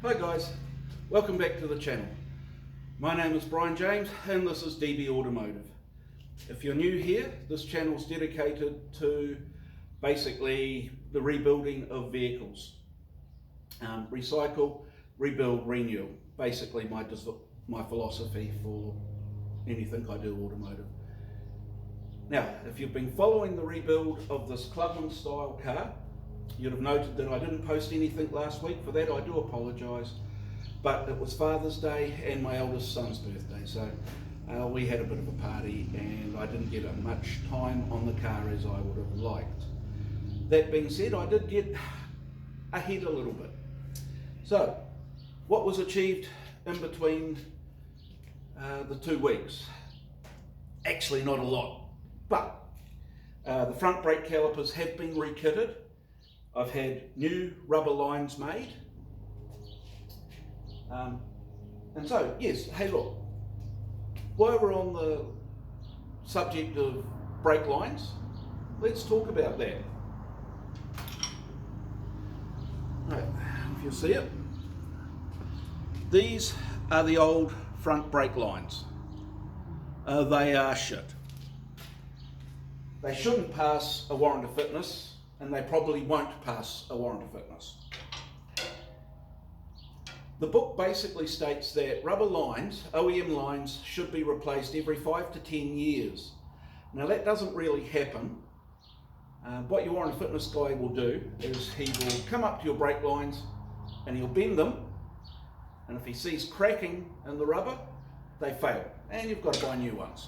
Hi guys, welcome back to the channel. My name is Brian James and this is DB Automotive. If you're new here, this channel is dedicated to basically the rebuilding of vehicles. Recycle, rebuild, renew. Basically my philosophy for anything I do automotive. Now, if you've been following the rebuild of this clubman style car, you'd have noted that I didn't post anything last week. For that I do apologise, but it was Father's Day and my eldest son's birthday, so we had a bit of a party and I didn't get much time on the car as I would have liked. That being said, I did get ahead a little bit. So what was achieved in between the 2 weeks? Actually not a lot, but the front brake calipers have been rekitted. I've had new rubber lines made. And so, yes, hey look, while we're on the subject of brake lines, let's talk about that. Right, if you see it, these are the old front brake lines. They are shit. They shouldn't pass a warrant of fitness, and they probably won't pass a warrant of fitness. The book basically states that rubber lines, OEM lines, should be replaced every 5 to 10 years. Now that doesn't really happen. What your warrant of fitness guy will do is he will come up to your brake lines and he'll bend them, and if he sees cracking in the rubber, they fail and you've got to buy new ones.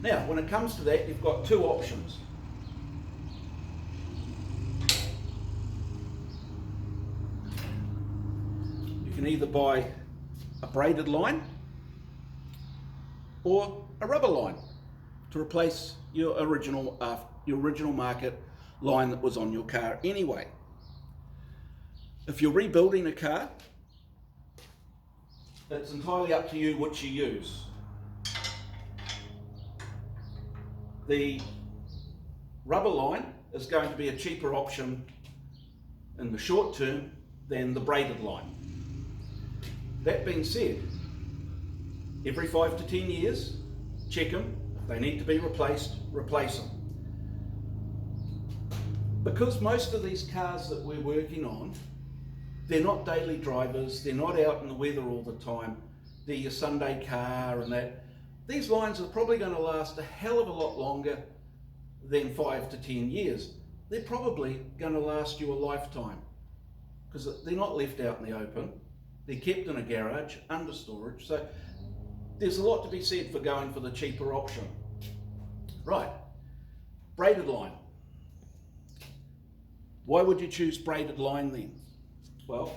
Now when it comes to that, you've got two options. You can either buy a braided line or a rubber line to replace your original market line that was on your car anyway. If you're rebuilding a car, it's entirely up to you which you use. The rubber line is going to be a cheaper option in the short term than the braided line. That being said, every 5 to 10 years, check them. If they need to be replaced, replace them. Because most of these cars that we're working on, they're not daily drivers, they're not out in the weather all the time, they're your Sunday car and that. These lines are probably going to last a hell of a lot longer than 5 to 10 years. They're probably going to last you a lifetime because they're not left out in the open. They're kept in a garage, under storage, so there's a lot to be said for going for the cheaper option. Right, braided line. Why would you choose braided line then? Well,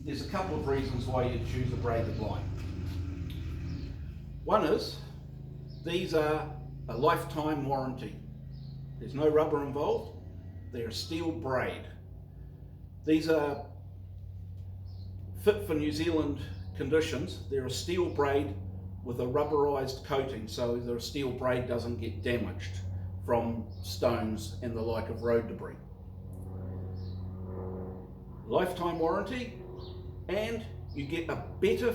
there's a couple of reasons why you'd choose a braided line. One is, these are a lifetime warranty. There's no rubber involved, they're a steel braid. These are fit for New Zealand conditions. They're a steel braid with a rubberized coating, so the steel braid doesn't get damaged from stones and the like of road debris. Lifetime warranty, and you get a better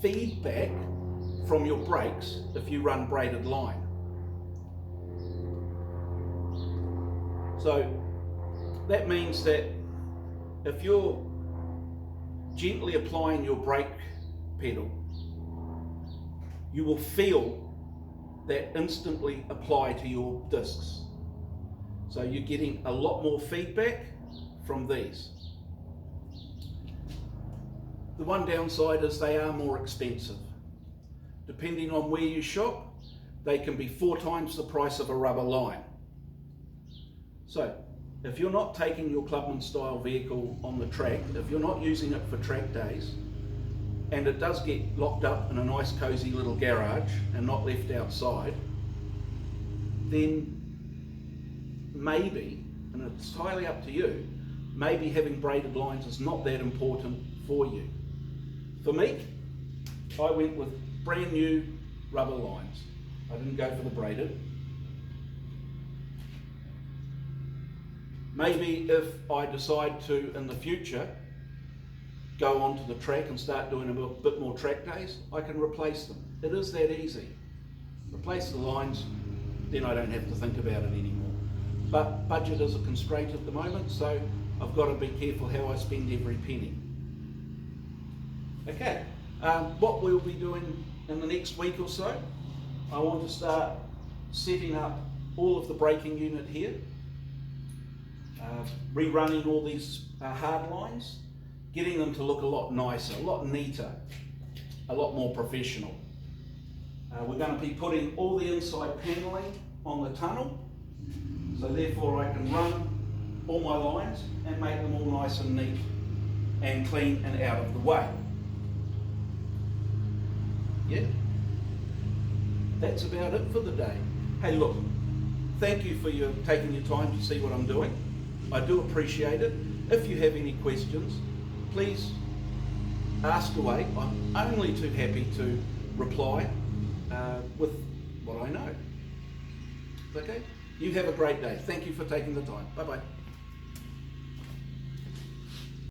feedback from your brakes if you run braided line. So that means that if you're gently applying your brake pedal, you will feel that instantly apply to your discs. So you're getting a lot more feedback from these. The one downside is they are more expensive. Depending on where you shop, they can be 4 times the price of a rubber line. So if you're not taking your clubman style vehicle on the track, if you're not using it for track days, and it does get locked up in a nice cozy little garage and not left outside, then maybe, and it's entirely up to you, maybe having braided lines is not that important for you. For me, I went with brand new rubber lines. I didn't go for the braided. Maybe if I decide to, in the future, go onto the track and start doing a bit more track days, I can replace them. It is that easy. Replace the lines, then I don't have to think about it anymore. But budget is a constraint at the moment, so I've got to be careful how I spend every penny. Okay, what we'll be doing in the next week or so, I want to start setting up all of the braking unit here, rerunning all these hard lines, getting them to look a lot nicer, a lot neater, a lot more professional. We're going to be putting all the inside panelling on the tunnel, so therefore I can run all my lines and make them all nice and neat and clean and out of the way. Yeah, that's about it for the day. Hey look, thank you for taking your time to see what I'm doing. I do appreciate it. If you have any questions, please ask away. I'm only too happy to reply with what I know. Okay? You have a great day. Thank you for taking the time. Bye-bye.